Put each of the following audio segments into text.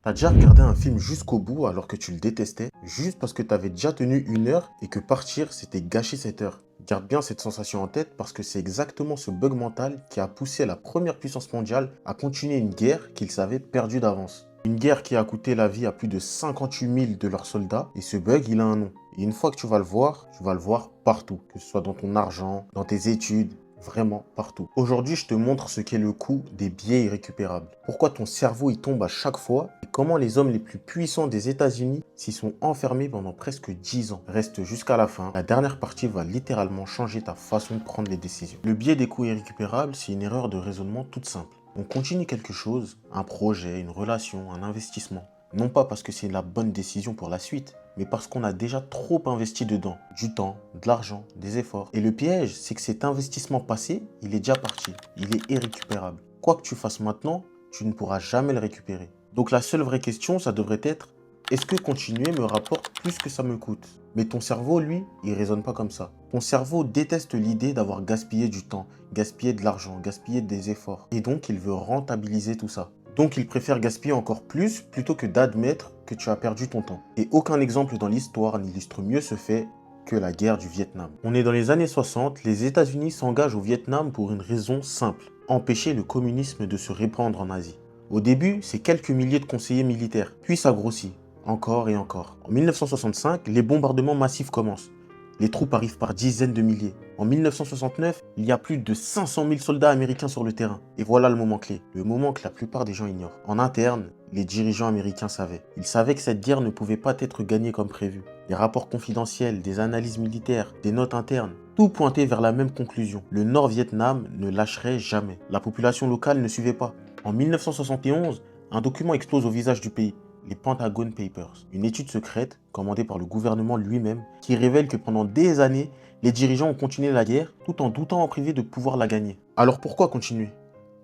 T'as déjà regardé un film jusqu'au bout alors que tu le détestais, juste parce que t'avais déjà tenu 1 heure et que partir, c'était gâcher cette heure. Garde bien cette sensation en tête parce que c'est exactement ce bug mental qui a poussé la première puissance mondiale à continuer une guerre qu'ils savaient perdue d'avance. Une guerre qui a coûté la vie à plus de 58 000 de leurs soldats et ce bug, il a un nom. Et une fois que tu vas le voir partout, que ce soit dans ton argent, dans tes études, vraiment partout. Aujourd'hui, je te montre ce qu'est le coût des biais irrécupérables. Pourquoi ton cerveau y tombe à chaque fois et comment les hommes les plus puissants des États-Unis s'y sont enfermés pendant presque 10 ans. Reste jusqu'à la fin. La dernière partie va littéralement changer ta façon de prendre les décisions. Le biais des coûts irrécupérables, c'est une erreur de raisonnement toute simple. On continue quelque chose, un projet, une relation, un investissement. Non pas parce que c'est la bonne décision pour la suite, mais parce qu'on a déjà trop investi dedans. Du temps, de l'argent, des efforts. Et le piège, c'est que cet investissement passé, il est déjà parti. Il est irrécupérable. Quoi que tu fasses maintenant, tu ne pourras jamais le récupérer. Donc la seule vraie question, ça devrait être, est-ce que continuer me rapporte plus que ça me coûte? Mais ton cerveau, lui, il raisonne pas comme ça. Ton cerveau déteste l'idée d'avoir gaspillé du temps, gaspillé de l'argent, gaspillé des efforts. Et donc, il veut rentabiliser tout ça. Donc, il préfère gaspiller encore plus plutôt que d'admettre que tu as perdu ton temps. Et aucun exemple dans l'histoire n'illustre mieux ce fait que la guerre du Vietnam. On est dans les années 60, les États-Unis s'engagent au Vietnam pour une raison simple, empêcher le communisme de se répandre en Asie. Au début, c'est quelques milliers de conseillers militaires, puis ça grossit, encore et encore. En 1965, les bombardements massifs commencent. Les troupes arrivent par dizaines de milliers. En 1969, il y a plus de 500 000 soldats américains sur le terrain. Et voilà le moment clé, le moment que la plupart des gens ignorent. En interne, les dirigeants américains savaient. Ils savaient que cette guerre ne pouvait pas être gagnée comme prévu. Des rapports confidentiels, des analyses militaires, des notes internes, tout pointait vers la même conclusion. Le Nord-Vietnam ne lâcherait jamais. La population locale ne suivait pas. En 1971, un document explose au visage du pays. Les Pentagon Papers, une étude secrète commandée par le gouvernement lui-même qui révèle que pendant des années, les dirigeants ont continué la guerre tout en doutant en privé de pouvoir la gagner. Alors pourquoi continuer?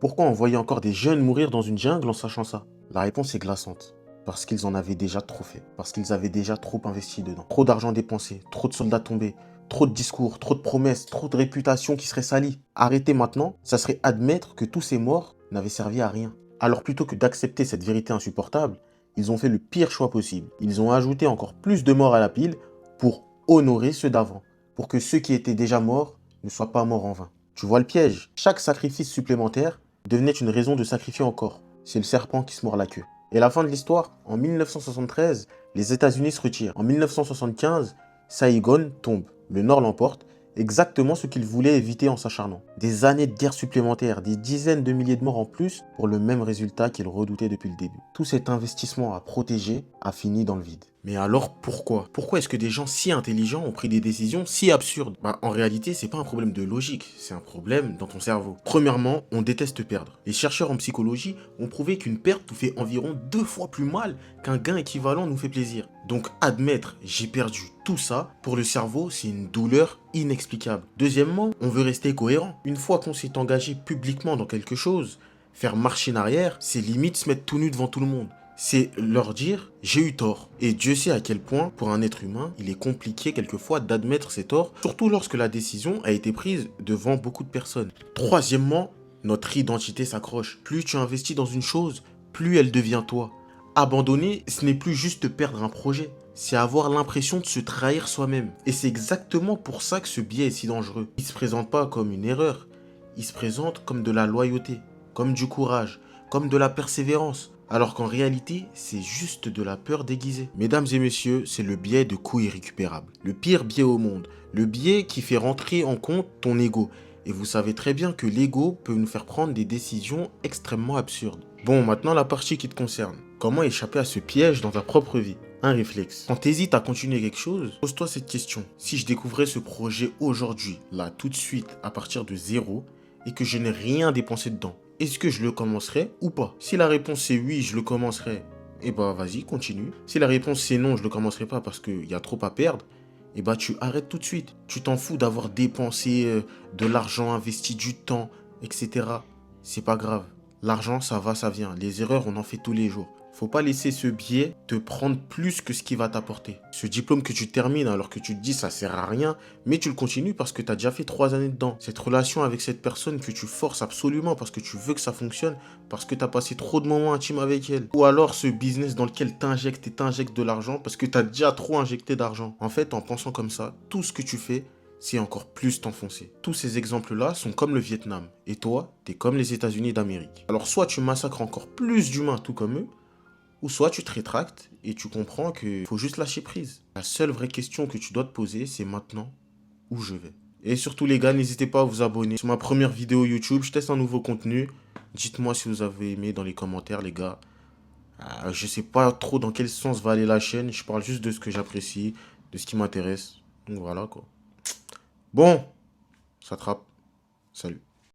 Pourquoi envoyer encore des jeunes mourir dans une jungle en sachant ça? La réponse est glaçante. Parce qu'ils en avaient déjà trop fait. Parce qu'ils avaient déjà trop investi dedans. Trop d'argent dépensé, trop de soldats tombés, trop de discours, trop de promesses, trop de réputation qui serait salie. Arrêter maintenant, ça serait admettre que tous ces morts n'avaient servi à rien. Alors plutôt que d'accepter cette vérité insupportable, ils ont fait le pire choix possible. Ils ont ajouté encore plus de morts à la pile pour honorer ceux d'avant. Pour que ceux qui étaient déjà morts ne soient pas morts en vain. Tu vois le piège? Chaque sacrifice supplémentaire devenait une raison de sacrifier encore. C'est le serpent qui se mord la queue. Et la fin de l'histoire, en 1973, les États-Unis se retirent. En 1975, Saigon tombe. Le Nord l'emporte, exactement ce qu'ils voulaient éviter en s'acharnant. Des années de guerre supplémentaires, des dizaines de milliers de morts en plus pour le même résultat qu'ils redoutaient depuis le début. Tout cet investissement à protéger a fini dans le vide. Mais alors pourquoi? Pourquoi est-ce que des gens si intelligents ont pris des décisions si absurdes? En réalité, c'est pas un problème de logique, c'est un problème dans ton cerveau. Premièrement, on déteste perdre. Les chercheurs en psychologie ont prouvé qu'une perte nous fait environ 2 fois plus mal qu'un gain équivalent nous fait plaisir. Donc admettre j'ai perdu tout ça, pour le cerveau, c'est une douleur inexplicable. Deuxièmement, on veut rester cohérent. Une fois qu'on s'est engagé publiquement dans quelque chose, faire marche en arrière, c'est limite se mettre tout nu devant tout le monde. C'est leur dire j'ai eu tort. Et Dieu sait à quel point, pour un être humain, il est compliqué quelquefois d'admettre ses torts, surtout lorsque la décision a été prise devant beaucoup de personnes. Troisièmement, notre identité s'accroche. Plus tu investis dans une chose, plus elle devient toi. Abandonner, ce n'est plus juste perdre un projet, c'est avoir l'impression de se trahir soi-même. Et c'est exactement pour ça que ce biais est si dangereux. Il ne se présente pas comme une erreur, il se présente comme de la loyauté, comme du courage, comme de la persévérance. Alors qu'en réalité, c'est juste de la peur déguisée. Mesdames et messieurs, c'est le biais de coût irrécupérable. Le pire biais au monde. Le biais qui fait rentrer en compte ton ego. Et vous savez très bien que l'ego peut nous faire prendre des décisions extrêmement absurdes. Bon, maintenant la partie qui te concerne. Comment échapper à ce piège dans ta propre vie? Un réflexe. Quand tu hésites à continuer quelque chose, pose-toi cette question. Si je découvrais ce projet aujourd'hui, là, tout de suite, à partir de zéro, et que je n'ai rien dépensé dedans, est-ce que je le commencerai ou pas? Si la réponse c'est oui, je le commencerai, eh bah vas-y, continue. Si la réponse c'est non, je le commencerai pas parce qu'il y a trop à perdre, eh bah tu arrêtes tout de suite. Tu t'en fous d'avoir dépensé de l'argent, investi du temps, etc. C'est pas grave. L'argent, ça va, ça vient. Les erreurs, on en fait tous les jours. Faut pas laisser ce biais te prendre plus que ce qui va t'apporter. Ce diplôme que tu termines alors que tu te dis ça sert à rien, mais tu le continues parce que tu as déjà fait 3 années dedans. Cette relation avec cette personne que tu forces absolument parce que tu veux que ça fonctionne, parce que tu as passé trop de moments intimes avec elle. Ou alors ce business dans lequel t'injectes et t'injectes de l'argent parce que tu as déjà trop injecté d'argent. En fait, en pensant comme ça, tout ce que tu fais, c'est encore plus t'enfoncer. Tous ces exemples-là sont comme le Vietnam. Et toi, t'es comme les États-Unis d'Amérique. Alors soit tu massacres encore plus d'humains tout comme eux, ou soit tu te rétractes et tu comprends qu'il faut juste lâcher prise. La seule vraie question que tu dois te poser, c'est maintenant où je vais. Et surtout les gars, n'hésitez pas à vous abonner. C'est ma première vidéo YouTube, je teste un nouveau contenu. Dites-moi si vous avez aimé dans les commentaires les gars. Je sais pas trop dans quel sens va aller la chaîne, je parle juste de ce que j'apprécie, de ce qui m'intéresse. Donc voilà quoi. Bon, ça trappe. Salut.